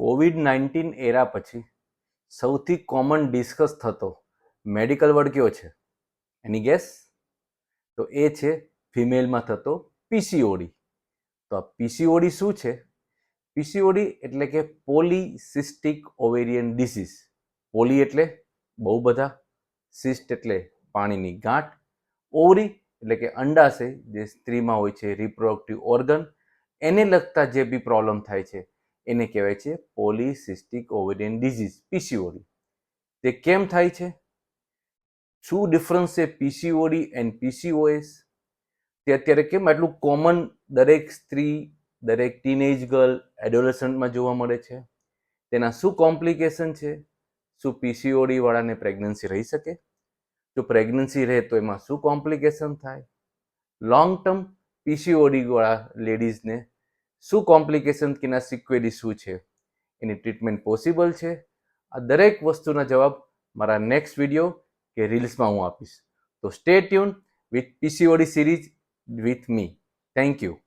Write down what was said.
COVID-19 એરા પછી સૌથી common discuss થતો મેડિકલ વર્ડ કયો છે? એની ગેસ? તો એ છે ફિમેલમાં થતો પીસીઓડી. તો આ પીસીઓડી શું છે? પીસીઓડી એટલે કે પોલીસિસ્ટિક ઓવેરિયન ડિસીઝ. પોલી એટલે બહુ બધા, સિસ્ટ એટલે પાણીની ગાંઠ, ઓવરી એટલે કે અંડાશય જે સ્ત્રીમાં હોય છે, રિપ્રોડક્ટિવ ઓર્ગન, એને લગતા જે બી પ્રોબ્લેમ થાય છે એને કહેવાય છે પોલીસિસ્ટિક ઓવેરિયન ડિઝીઝ, પીસીઓડી. તે કેમ થાય છે? શું ડિફરન્સ છે પીસીઓડી એન્ડ પીસીઓએસ? તે અત્યારે કેમ આટલું કોમન દરેક સ્ત્રી, દરેક ટીનેજ ગર્લ, એડોલેસન્ટમાં જોવા મળે છે? તેના શું કોમ્પ્લિકેશન છે? શું પીસીઓડી વાળાને પ્રેગ્નન્સી રહી શકે? જો પ્રેગ્નન્સી રહે તો એમાં શું કોમ્પ્લિકેશન થાય? લોંગ ટર્મ પીસીઓડી વાળા લેડીઝને શું કોમ્પ્લિકેશન કે એના સિક્વેલી શું છે? એની ટ્રીટમેન્ટ પોસિબલ છે? આ દરેક વસ્તુના જવાબ મારા નેક્સ્ટ વિડીયો કે રીલ્સમાં હું આપીશ. તો stay tune with PCOD series with me. Thank you.